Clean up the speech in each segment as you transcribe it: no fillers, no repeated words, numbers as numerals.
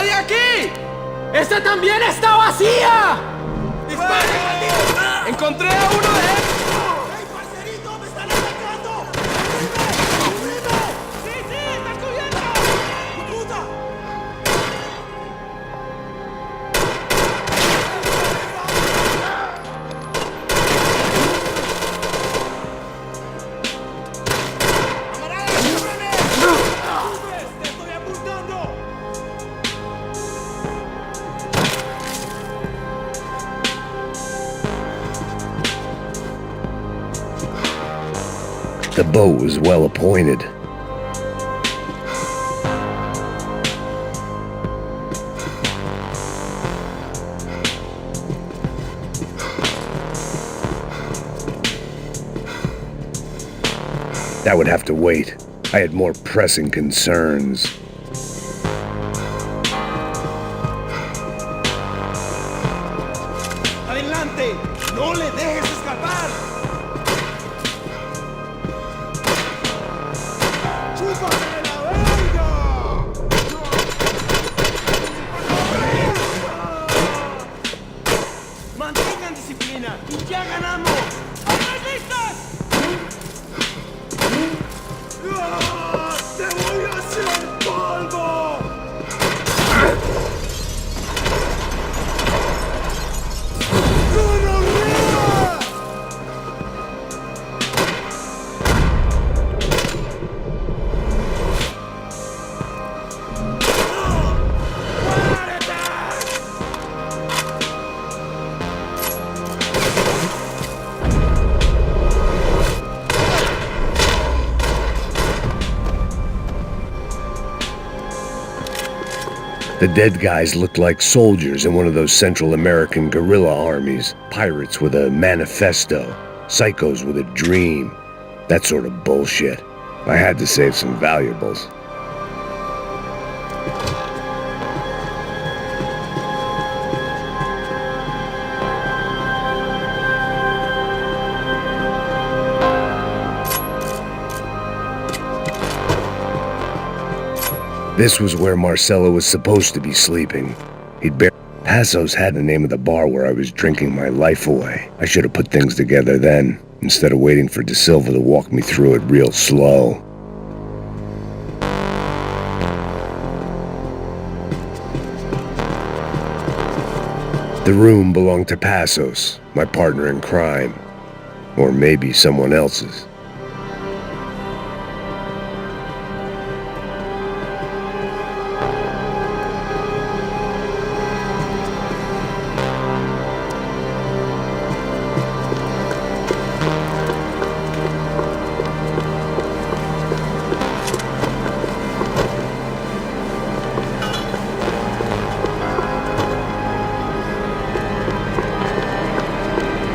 ¡Nadie aquí! ¡Esta también está vacía! ¡Disparen! ¡Encontré a uno de ellos! ¡Ey, parcerito! ¡Me están atacando! ¡Cubrime! ¡Sí, está cubierto! ¡Puta! ¡Camarada, cúbreme! ¡Subes! ¡Te estoy apuntando! The boat was well appointed. That would have to wait. I had more pressing concerns. ¡Adelante! ¡No le dejes escapar! ¡Chúpate la verga! ¡Mantengan disciplina! ¡Y ya ganamos! ¡Armas listas! ¡Ah! ¡Te voy a hacer polvo! ¡Gonorrea! The dead guys looked like soldiers in one of those Central American guerrilla armies. Pirates with a manifesto. Psychos with a dream. That sort of bullshit. I had to save some valuables. This was where Marcelo was supposed to be sleeping. Passos had the name of the bar where I was drinking my life away. I should have put things together then, instead of waiting for De Silva to walk me through it real slow. The room belonged to Passos, my partner in crime. Or maybe someone else's.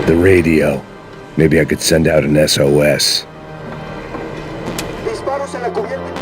The radio. Maybe I could send out an SOS. Disparos en la cubierta.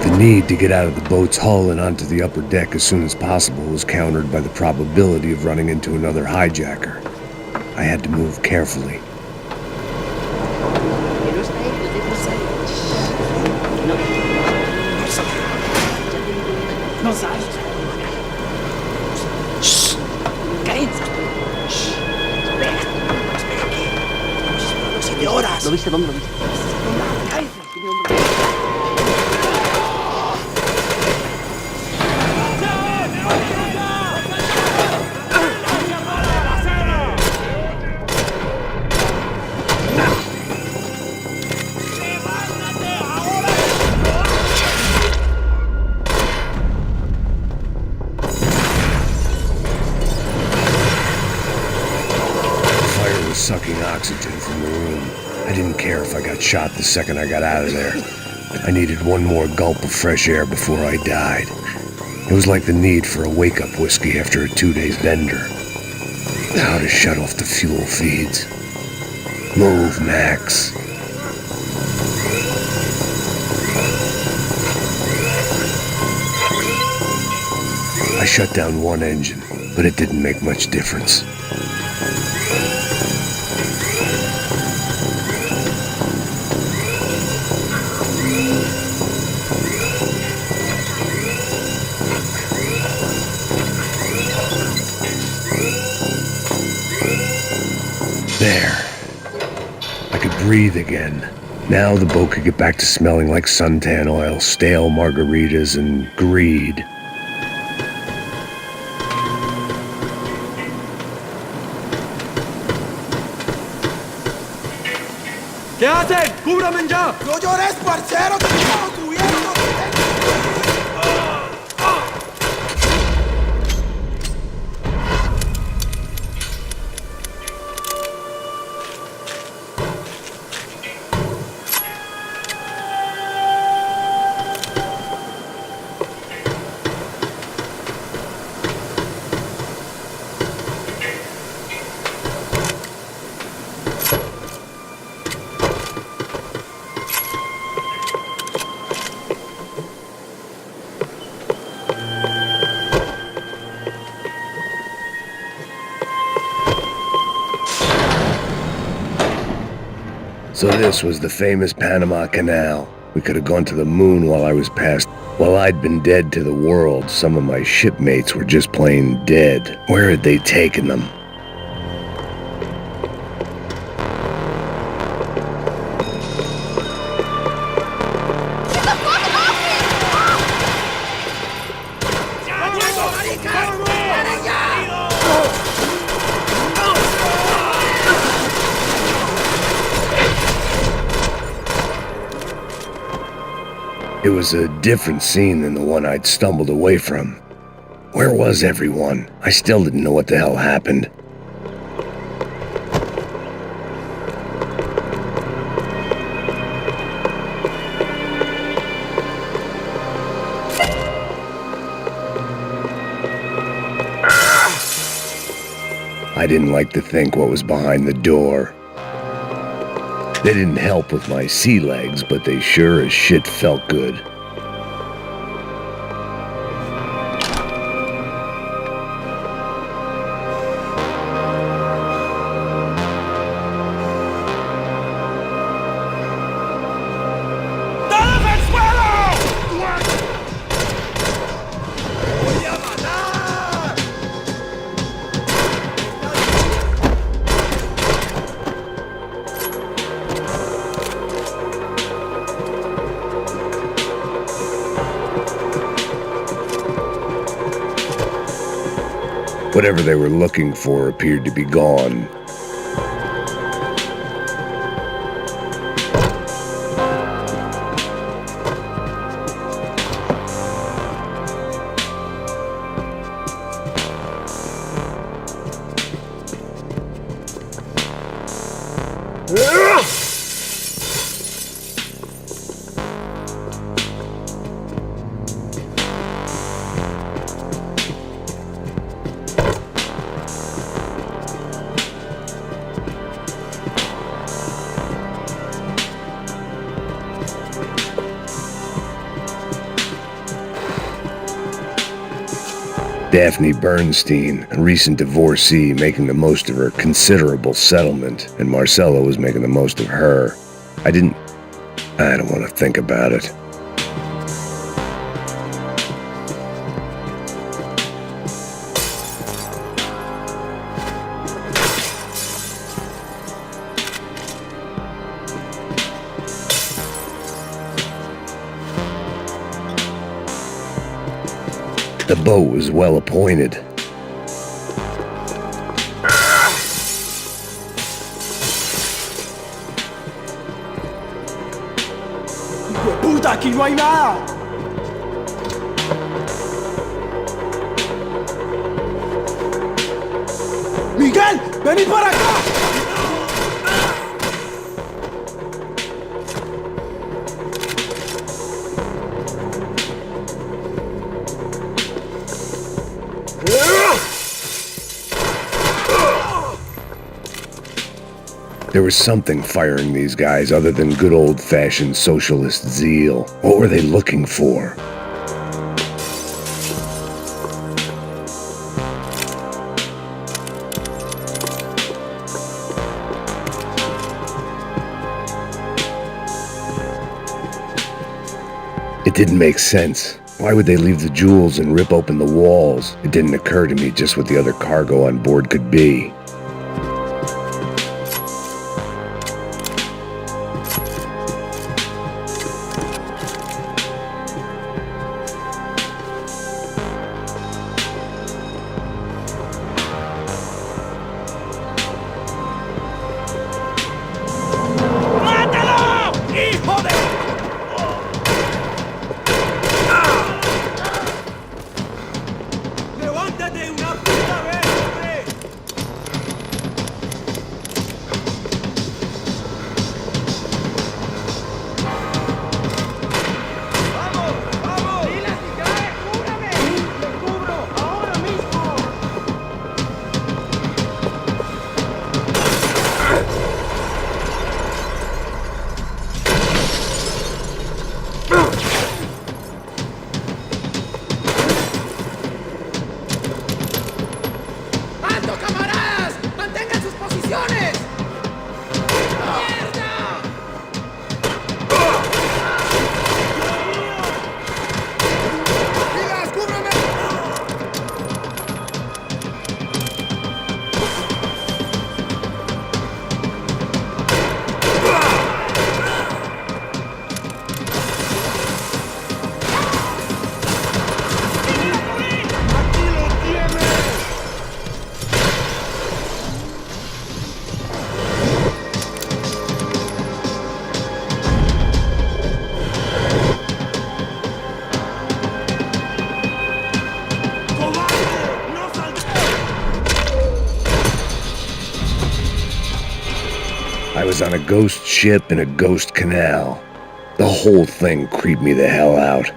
The need to get out of the boat's hull and onto the upper deck as soon as possible was countered by the probability of running into another hijacker. I had to move carefully. No sabes. Shh. Cállense. Shh. Espera. Espera aquí. Estamos esperando 7 horas. ¿Lo viste? ¿Dónde lo viste? Cállense. sucking oxygen from the room. I didn't care if I got shot the second I got out of there. I needed one more gulp of fresh air before I died. It was like the need for a wake-up whiskey after a 2-day bender. How to shut off the fuel feeds. Move, Max. I shut down one engine, but it didn't make much difference. There. I could breathe again. Now the boat could get back to smelling like suntan oil, stale margaritas, and greed. ¿Qué hacen? ¡Cúbrame ya! ¡No llores, parcero! ¡Te estamos cubiertos! So this was the famous Panama Canal. We could have gone to the moon while I was past. While I'd been dead to the world, some of my shipmates were just plain dead. Where had they taken them? It was a different scene than the one I'd stumbled away from. Where was everyone? I still didn't know what the hell happened. I didn't like to think what was behind the door. They didn't help with my sea legs, but they sure as shit felt good. Whatever they were looking for appeared to be gone. Daphne Bernstein, a recent divorcee, making the most of her considerable settlement, and Marcella was making the most of her. I don't want to think about it. The boat was well appointed. ¡Puta, aquí no hay nada! ¡Miguel, vení para acá! There was something firing these guys other than good old-fashioned socialist zeal. What were they looking for? It didn't make sense. Why would they leave the jewels and rip open the walls? It didn't occur to me just what the other cargo on board could be. I was on a ghost ship in a ghost canal. The whole thing creeped me the hell out.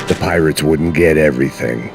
The pirates wouldn't get everything.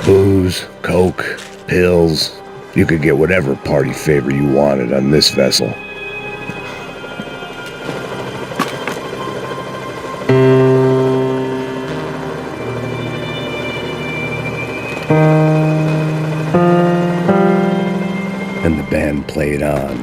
Booze, coke, pills. You could get whatever party favor you wanted on this vessel. And the band played on.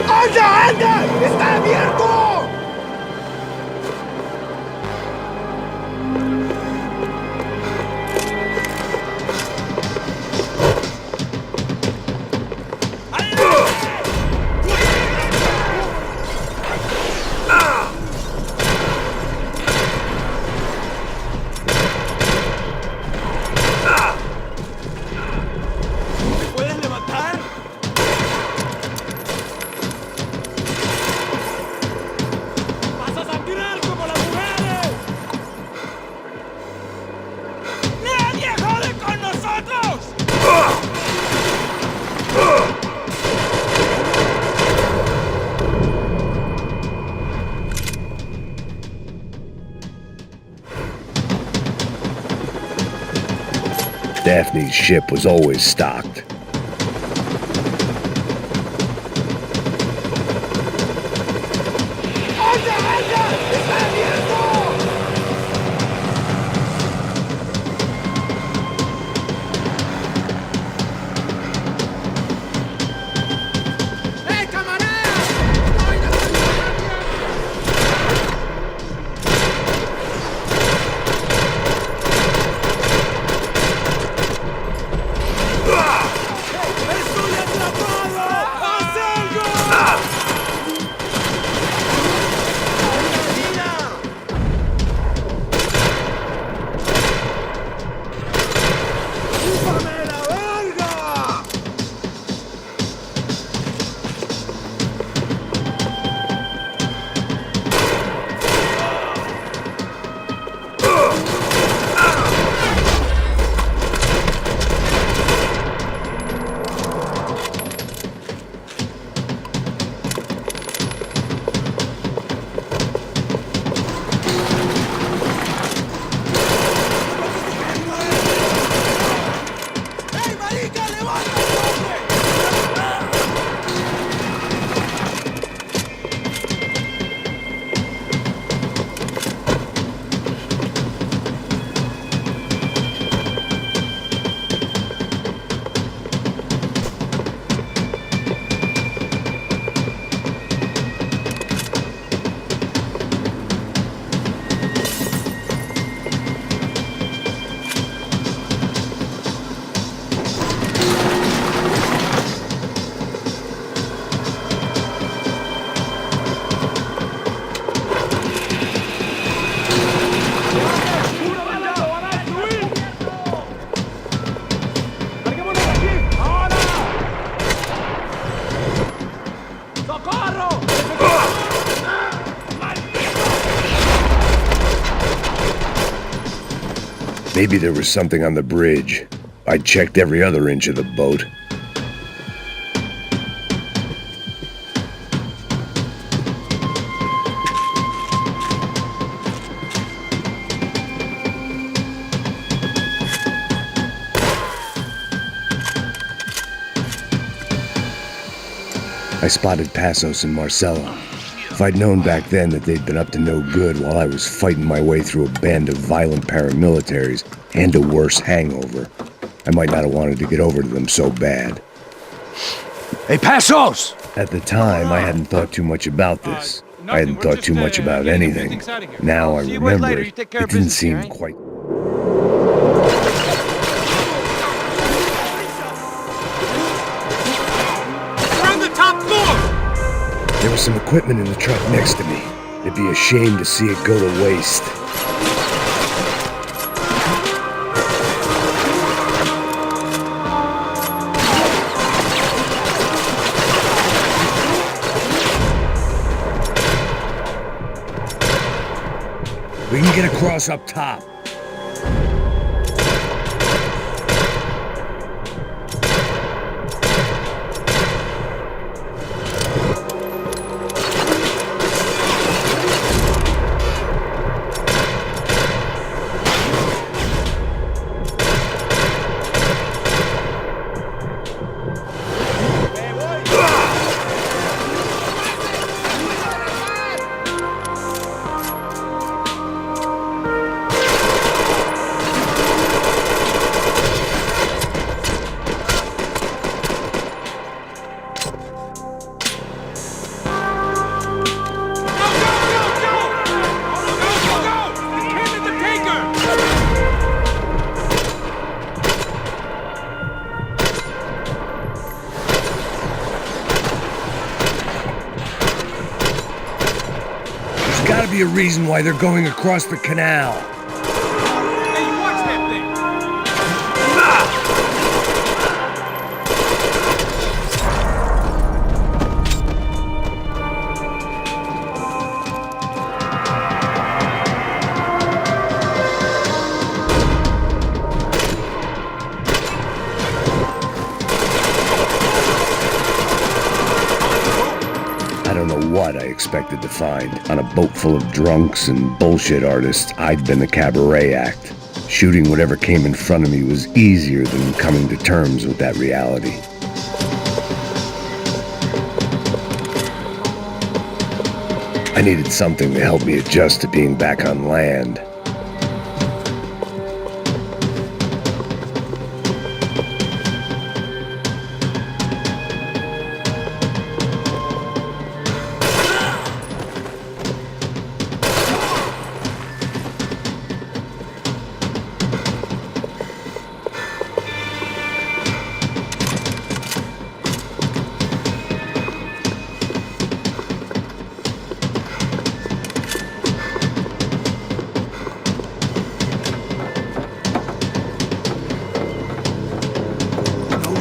¡Anda, anda! ¡Está abierto! Daphne's ship was always stocked. Maybe there was something on the bridge. I checked every other inch of the boat. I spotted Passos and Marcella. If I'd known back then that they'd been up to no good while I was fighting my way through a band of violent paramilitaries and a worse hangover, I might not have wanted to get over to them so bad. Hey, Passos! At the time, I hadn't thought too much about this. I hadn't thought too much about anything. Now I remember it didn't seem quite... There was some equipment in the truck next to me. It'd be a shame to see it go to waste. We can get across up top. Gotta be a reason why they're going across the canal. Hey, watch that thing! I don't know what I expected to find. On a boat full of drunks and bullshit artists, I'd been the cabaret act. Shooting whatever came in front of me was easier than coming to terms with that reality. I needed something to help me adjust to being back on land.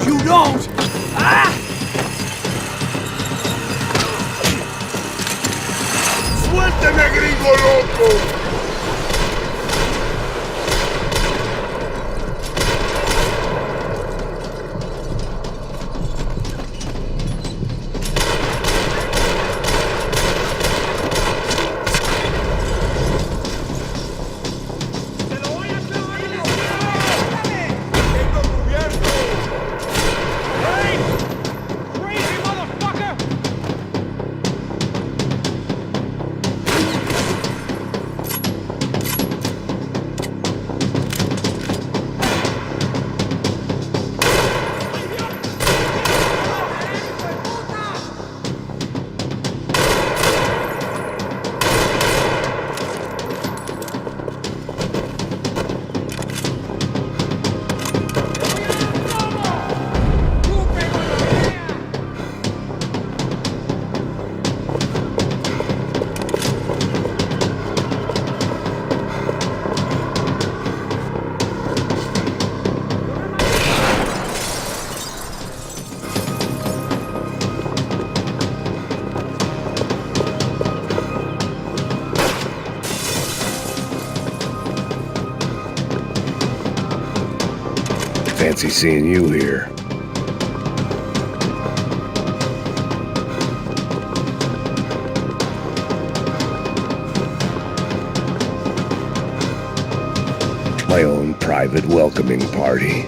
You don't! Ah! ¡Suélteme, gringo loco! Fancy seeing you here. My own private welcoming party.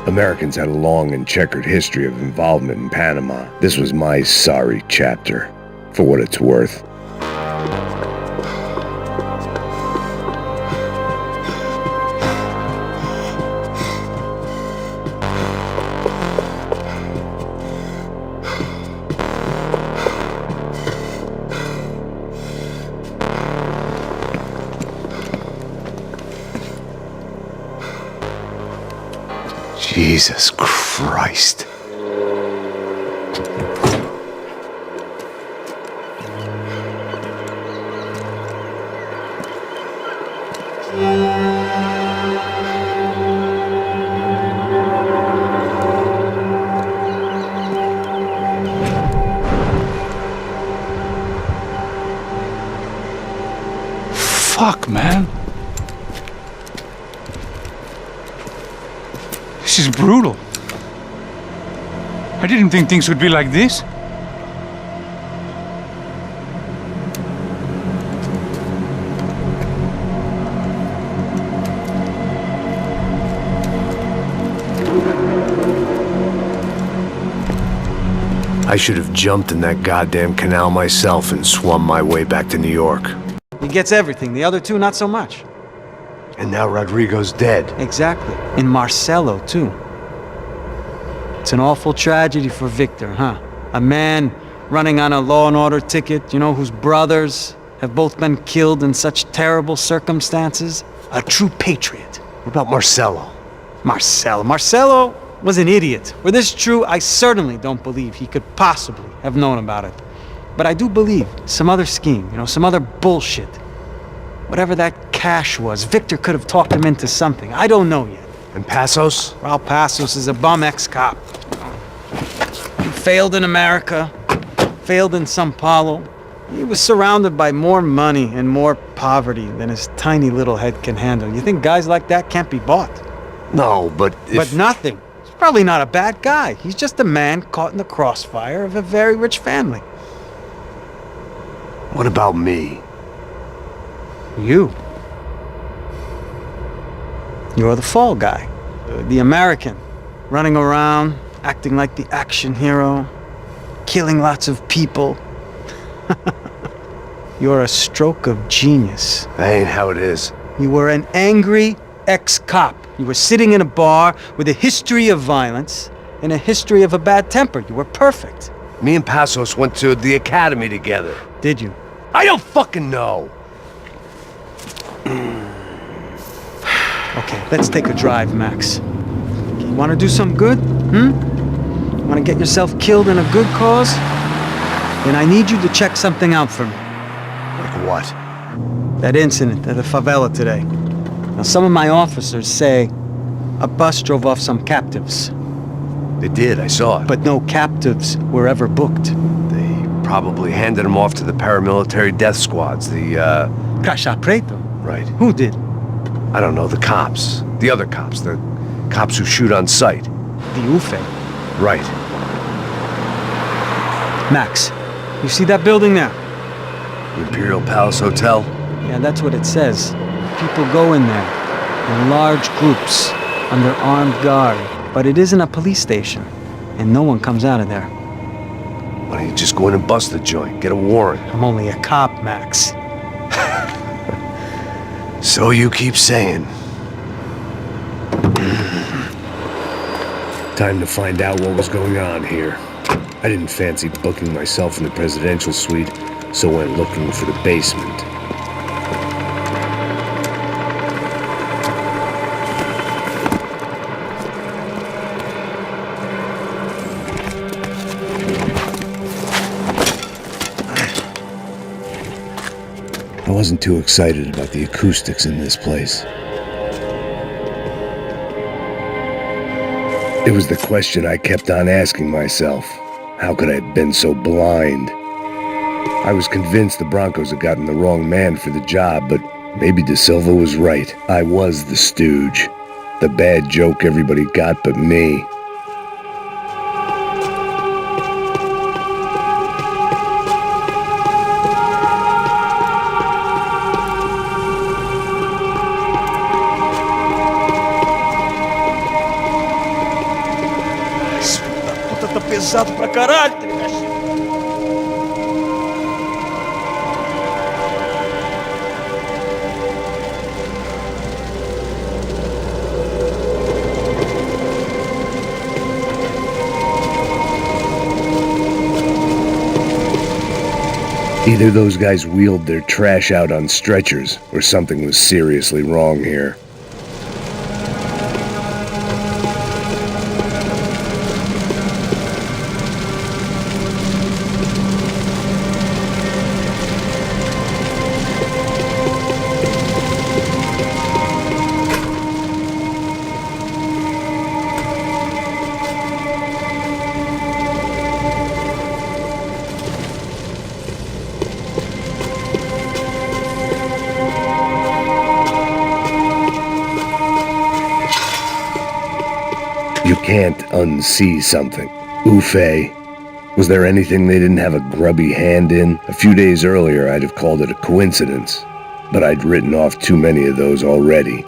Americans had a long and checkered history of involvement in Panama. This was my sorry chapter, for what it's worth. Jesus Christ. Fuck, man. This is brutal. I didn't think things would be like this. I should have jumped in that goddamn canal myself and swum my way back to New York. He gets everything, the other two not so much. And now Rodrigo's dead. Exactly. And Marcelo, too. It's an awful tragedy for Victor, huh? A man running on a law and order ticket, you know, whose brothers have both been killed in such terrible circumstances. A true patriot. What about Marcelo? Marcelo was an idiot. Were this true, I certainly don't believe he could possibly have known about it. But I do believe some other scheme, you know, some other bullshit. Whatever that cash was, Victor could have talked him into something. I don't know yet. And Passos? Raul Passos is a bum ex-cop. He failed in America, failed in Sao Paulo. He was surrounded by more money and more poverty than his tiny little head can handle. You think guys like that can't be bought? No, but But nothing. He's probably not a bad guy. He's just a man caught in the crossfire of a very rich family. What about me? You. You're the fall guy. The American. Running around, acting like the action hero. Killing lots of people. You're a stroke of genius. That ain't how it is. You were an angry ex-cop. You were sitting in a bar with a history of violence and a history of a bad temper. You were perfect. Me and Passos went to the academy together. Did you? I don't fucking know. Okay, let's take a drive, Max. You want to do some good? Want to get yourself killed in a good cause? Then I need you to check something out for me. Like what? That incident at the favela today. Now, some of my officers say a bus drove off some captives. They did, I saw it. But no captives were ever booked. They probably handed them off to the paramilitary death squads, Caixa Preto? Right. Who did? I don't know, the cops. The other cops. The cops who shoot on sight. The UFE. Right. Max, you see that building there? The Imperial Palace Hotel? Yeah, that's what it says. People go in there, in large groups, under armed guard. But it isn't a police station, and no one comes out of there. Why don't you just go in and bust the joint? Get a warrant. I'm only a cop, Max. So you keep saying. Time to find out what was going on here. I didn't fancy booking myself in the presidential suite, so went looking for the basement. I wasn't too excited about the acoustics in this place. It was the question I kept on asking myself. How could I have been so blind? I was convinced the Broncos had gotten the wrong man for the job, but maybe De Silva was right. I was the stooge. The bad joke everybody got but me. pesado pra caralho. Either those guys wheeled their trash out on stretchers, or something was seriously wrong here. You can't unsee something. Oofay. Was there anything they didn't have a grubby hand in? A few days earlier, I'd have called it a coincidence, but I'd written off too many of those already.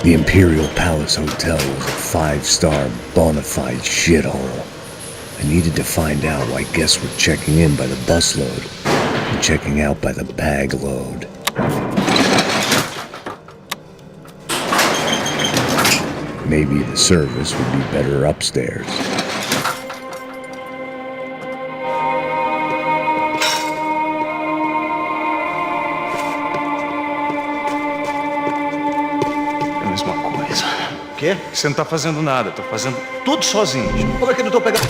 The Imperial Palace Hotel was a five-star, bona fide shithole. I needed to find out why guests were checking in by the busload and checking out by the bag load. Maybe the service would be better upstairs. Quê? Você não tá fazendo nada, tô fazendo tudo sozinho. Como é que eu não tô pegando?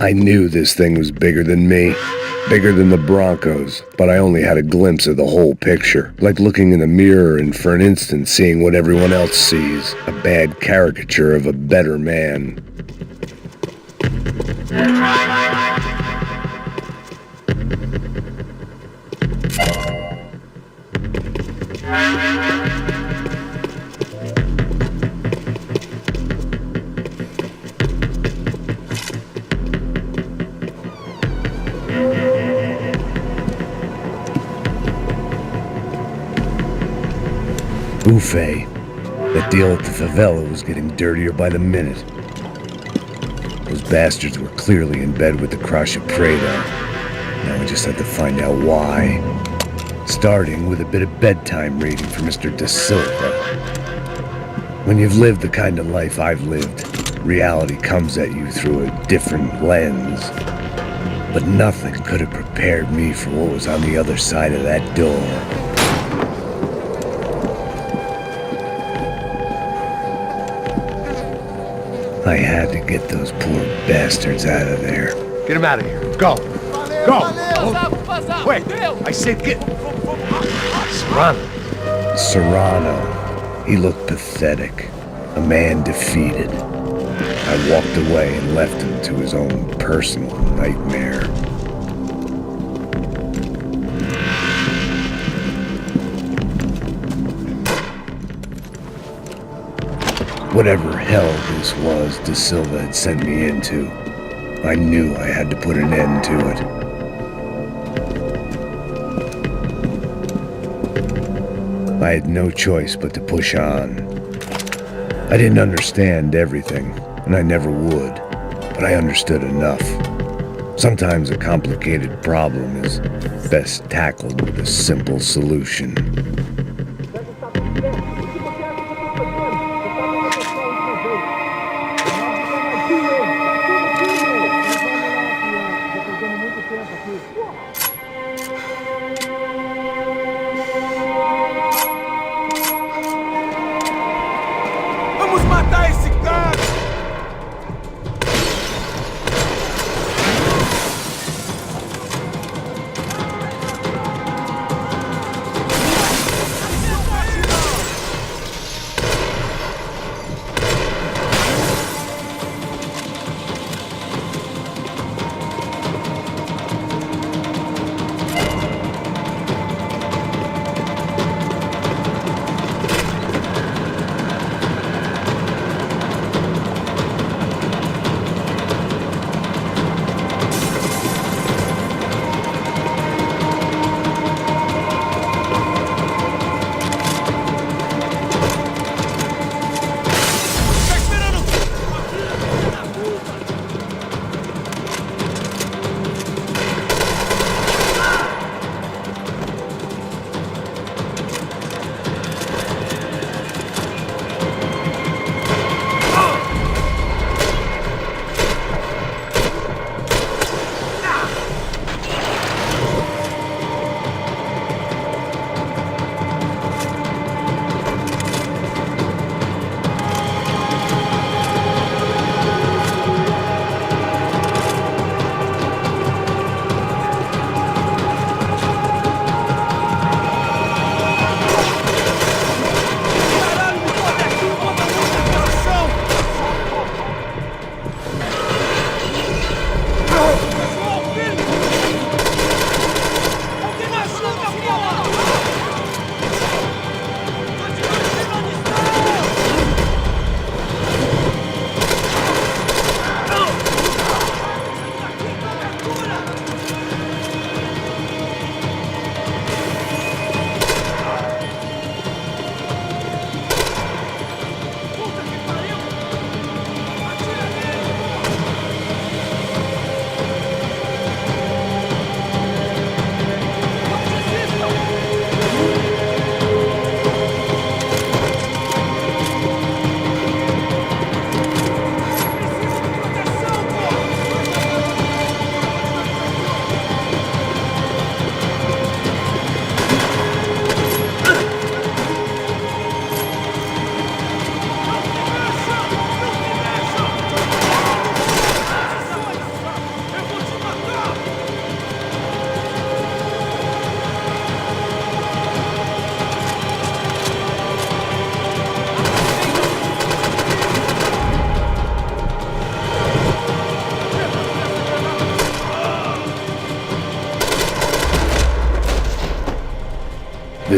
I knew this thing was bigger than me, bigger than the Broncos, but I only had a glimpse of the whole picture, like looking in the mirror and for an instant seeing what everyone else sees, a bad caricature of a better man. Buffet. That deal at the favela was getting dirtier by the minute. Those bastards were clearly in bed with the Crusher Prado. Now I just had to find out why. Starting with a bit of bedtime reading for Mr. De Silva. When you've lived the kind of life I've lived, reality comes at you through a different lens. But nothing could have prepared me for what was on the other side of that door. I had to get those poor bastards out of there. Get him out of here. Go. Go. Wait. I said get... Serrano. Serrano. He looked pathetic. A man defeated. I walked away and left him to his own personal nightmare. Whatever hell this was De Silva had sent me into, I knew I had to put an end to it. I had no choice but to push on. I didn't understand everything, and I never would, but I understood enough. Sometimes a complicated problem is best tackled with a simple solution. Vamos matar esse cara!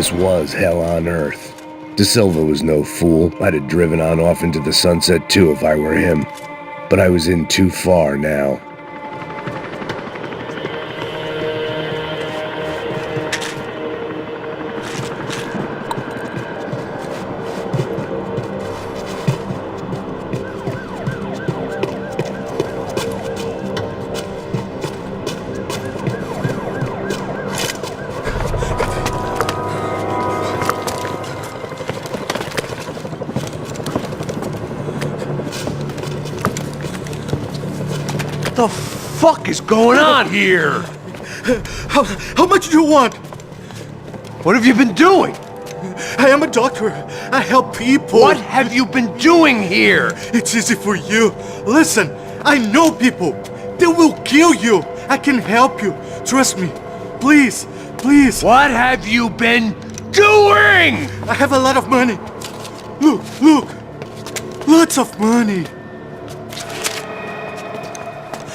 This was hell on earth. De Silva was no fool. I'd have driven on off into the sunset too if I were him. But I was in too far now. What the fuck is going on here? How much do you want? What have you been doing? I am a doctor. I help people. What have you been doing here? It's easy for you. Listen, I know people. They will kill you. I can help you. Trust me. Please, please. What have you been doing? I have a lot of money. Look, look. Lots of money.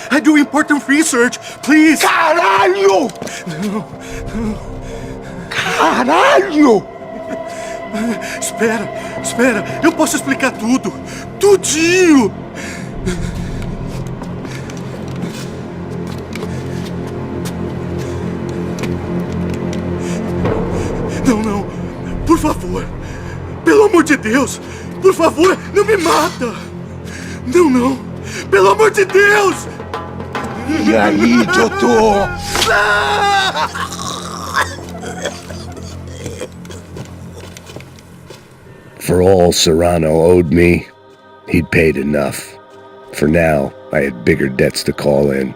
I do important research. Please. Caralho! Caralho! Espera, espera. Eu posso explicar tudo. Tudinho. Não, não. Por favor. Pelo amor de Deus. Por favor, não me mata. Não, não. Pelo amor de Deus. E aí, doutor? For all Serrano owed me, he'd paid enough. For now, I had bigger debts to call in.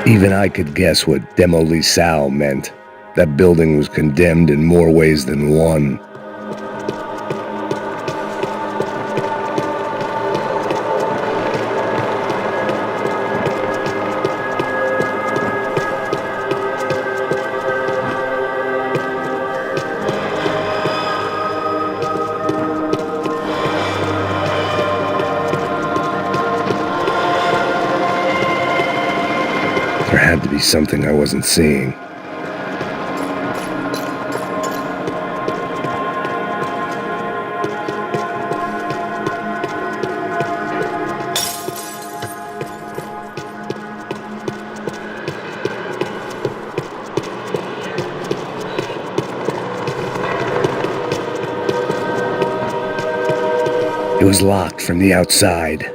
Even I could guess what demolissao meant. That building was condemned in more ways than one. There had to be something I wasn't seeing. It was locked from the outside.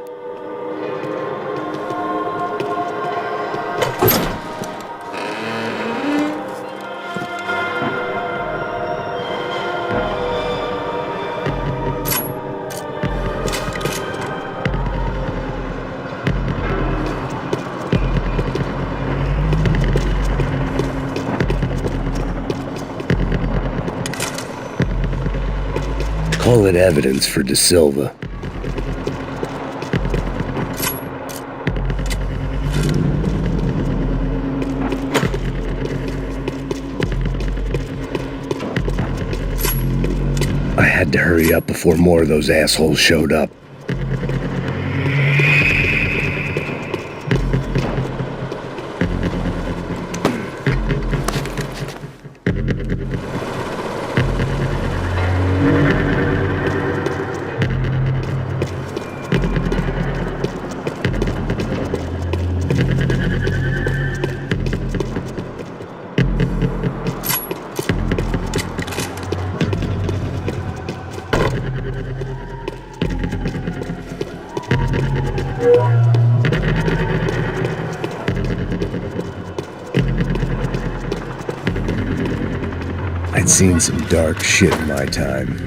Call it evidence for De Silva. I had to hurry up before more of those assholes showed up. I'd seen some dark shit in my time.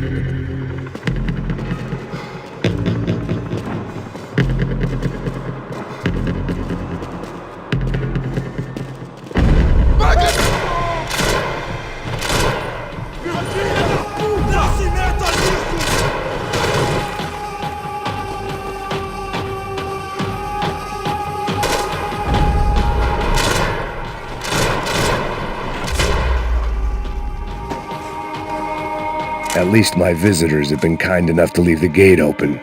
At least my visitors have been kind enough to leave the gate open.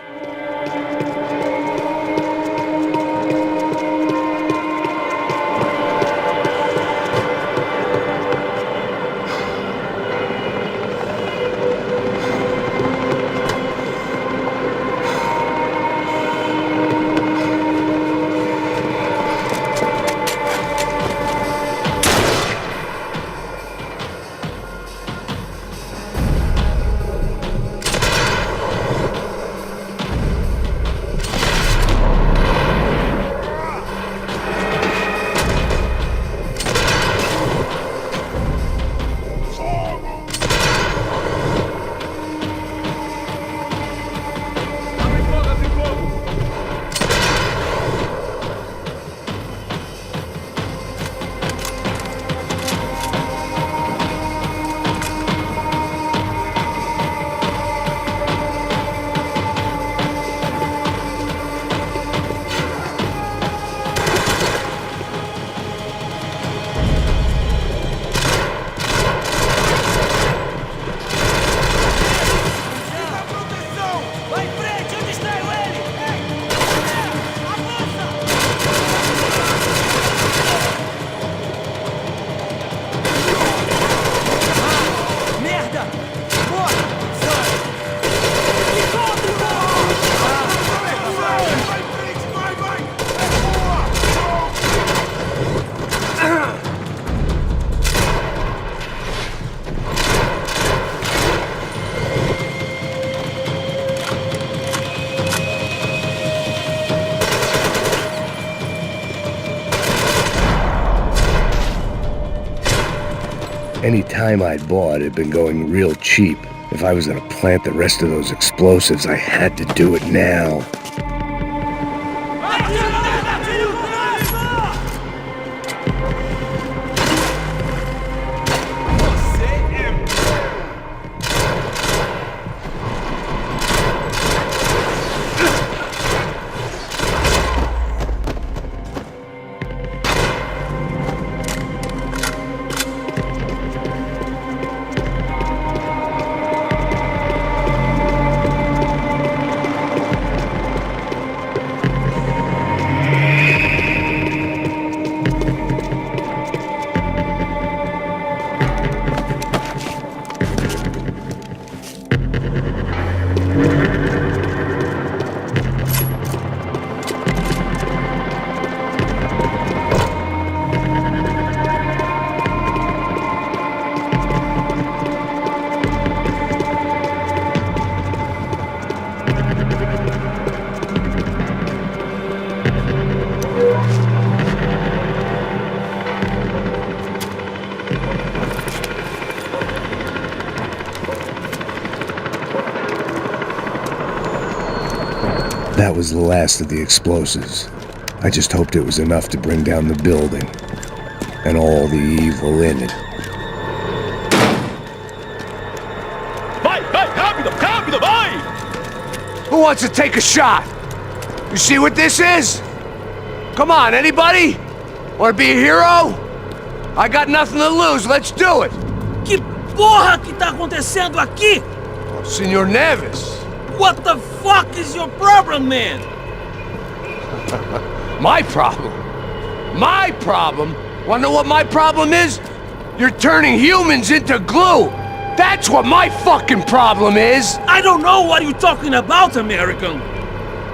Any time I'd bought had been going real cheap. If I was gonna plant the rest of those explosives, I had to do it now. That was the last of the explosives. I just hoped it was enough to bring down the building and all the evil in it. Vai, vai, rápido, rápido, vai! Who wants to take a shot? You see what this is? Come on, anybody? Want to be a hero? I got nothing to lose, let's do it! Que porra que tá acontecendo aqui? Senor Neves. What the fuck is your problem, man? My problem? My problem? Wanna know what my problem is? You're turning humans into glue! That's what my fucking problem is! I don't know what you're talking about, American.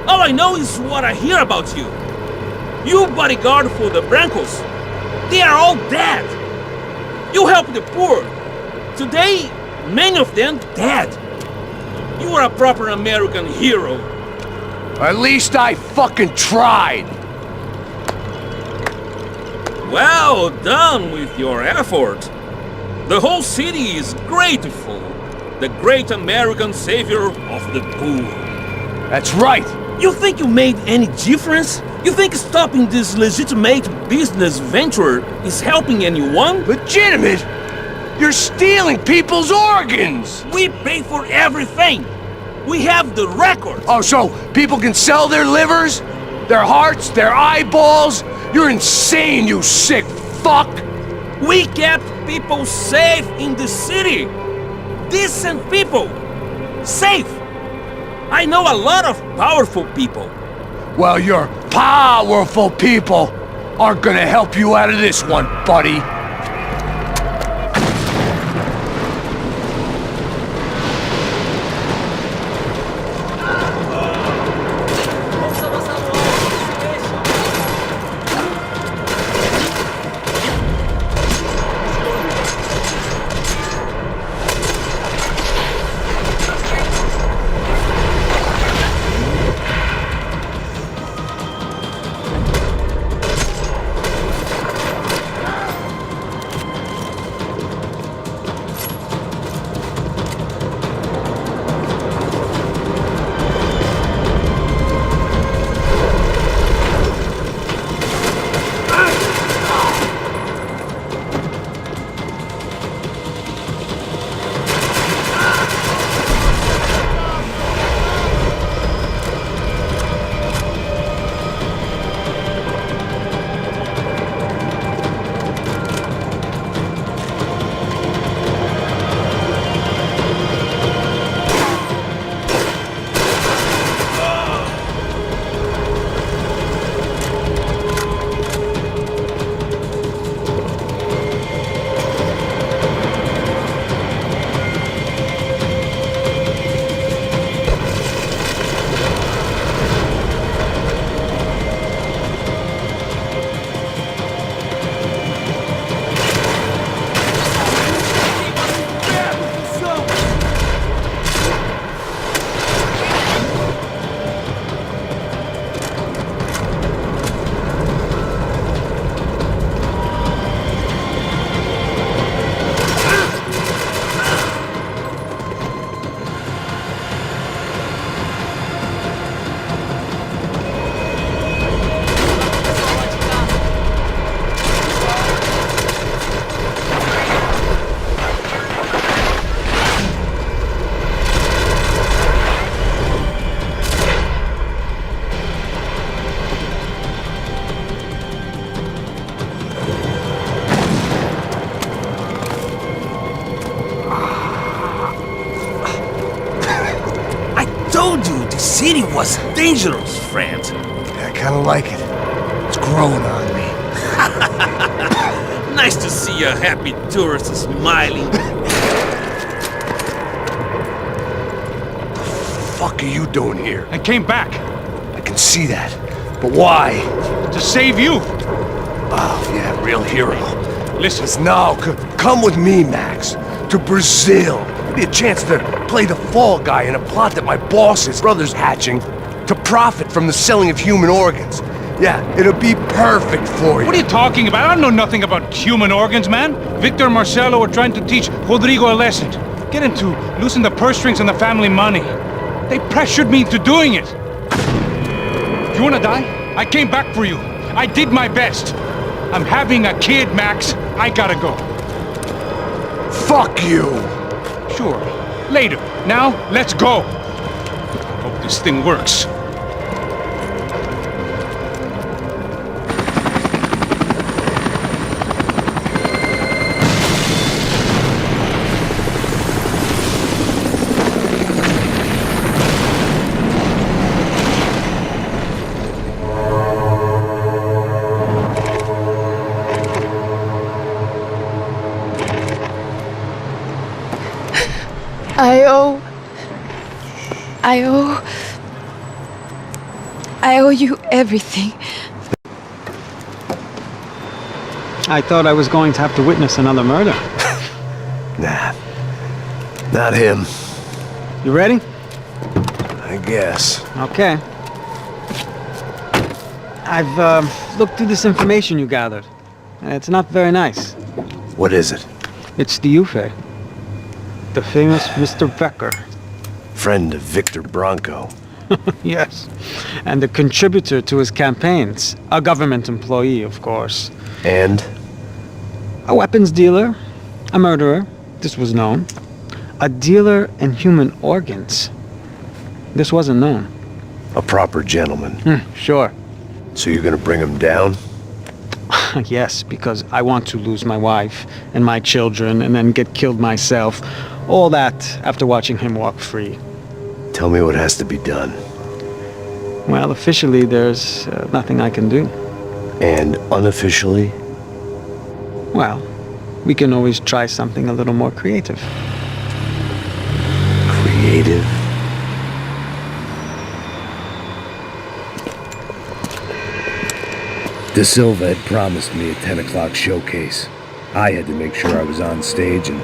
All I know is what I hear about you. You bodyguard for the Brancos. They are all dead. You help the poor. Today, many of them dead. You are a proper American hero. At least I fucking tried! Well done with your effort. The whole city is grateful. The great American savior of the poor. That's right! You think you made any difference? You think stopping this legitimate business venture is helping anyone? Legitimate? You're stealing people's organs! We pay for everything. We have the record. Oh, so people can sell their livers? Their hearts? Their eyeballs? You're insane, you sick fuck! We kept people safe in the city. decent people. Safe. I know a lot of powerful people. Well, your powerful people aren't gonna help you out of this one, buddy. City was dangerous, friend. I kinda like it. It's growing on me. Nice to see a happy tourist smiling. The fuck are you doing here? I came back I can see that. But why? to save you. Oh, yeah, real hero. Listen, No, come with me, Max. To Brazil. Be a chance to play the fall guy in a plot that my boss's brother's hatching to profit from the selling of human organs. Yeah, it'll be perfect for you. what are you talking about? I don't know nothing about human organs, man. Victor and Marcelo are trying to teach Rodrigo a lesson. Get him to loosen the purse strings on the family money. They pressured me into doing it. You wanna die? I came back for you. I did my best. I'm having a kid, Max. I gotta go. Fuck you! Sure. Later. Now, let's go. Hope this thing works. I owe you everything. I thought I was going to have to witness another murder. Nah, not him, You ready? I guess. Okay. I've looked through this information you gathered. It's not very nice. What is it? It's the Ufe. The famous Mr. Becker. Friend of Victor Bronco. Yes. And a contributor to his campaigns. A government employee, of course. And? A weapons dealer. A murderer. This was known. A dealer in human organs. This wasn't known. A proper gentleman. Sure. So you're gonna bring him down? Yes, because I want to lose my wife and my children and then get killed myself. All that after watching him walk free. Tell me what has to be done. Well, officially, there's nothing I can do. And unofficially? Well, we can always try something a little more creative. Creative? De Silva had promised me a 10 o'clock showcase. I had to make sure I was on stage and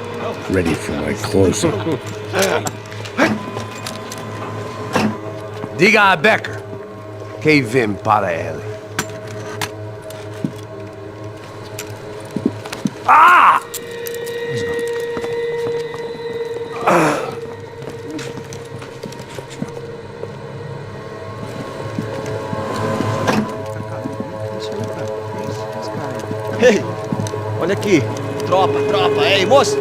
ready for my close-up. Diga a Becker. Que vim para ele. Ah! Ei, olha aqui. Tropa. Ei, moço.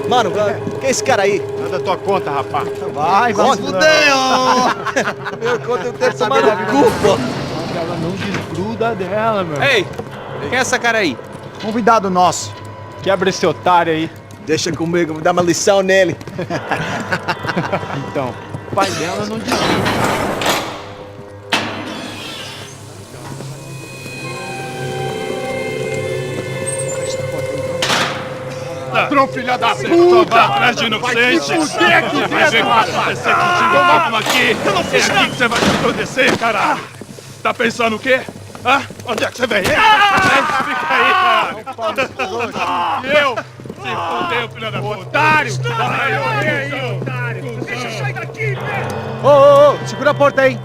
Mano, quem é esse cara aí? Nada tua conta, rapaz. Vai, fudeu! Meu conta eu tenho que tomar no cu, pô. Ela não desgruda dela, meu. Ei, quem é essa cara aí? Convidado nosso. Quebra esse otário aí. Deixa comigo, vou dar uma lição nele. Então, o pai dela não desgruda. Ladrão, filha da puta! Vai atrás de inocente! Vai ver o que vai acontecer contigo mesmo aqui! É aqui que você vai se acontecer, caralho! Tá pensando o quê? Hã? Onde é que você vem? Fica aí, caralho! E eu? Se fodeu, filha da puta! Otário! Vai morrer aí, otário! Deixa eu sair daqui, velho! Ô, segura a porta aí.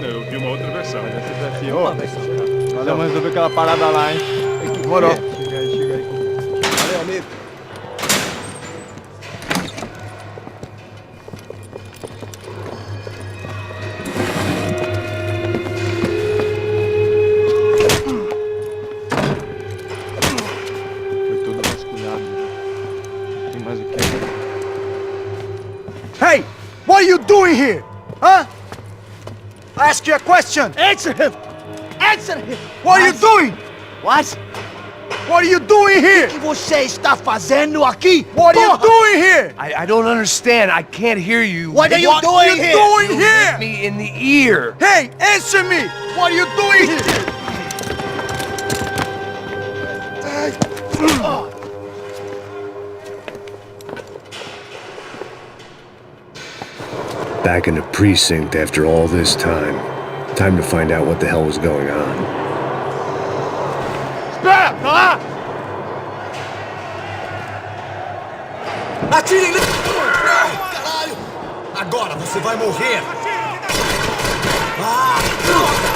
Eu vi uma outra versão. Valeu, mas resolver aquela parada lá, hein? Demorou. Chega aí. Valeu, amigo. Foi todo vasculhado. Tem mais o que? Hey! What are you doing here? Huh? I ask you a question. Answer him! Answer him! What are you doing? What? What are you doing here? O que você está fazendo aqui? What are you Porra! doing here? I don't understand. I can't hear you. What are you doing here? doing You here? hit Me in the ear. Hey, answer me. What are you doing here? Back in the precinct after all this time. Time to find out what the hell was going on. Espera! Tá lá! Atirem! Caralho! Agora você vai morrer! Ah, droga!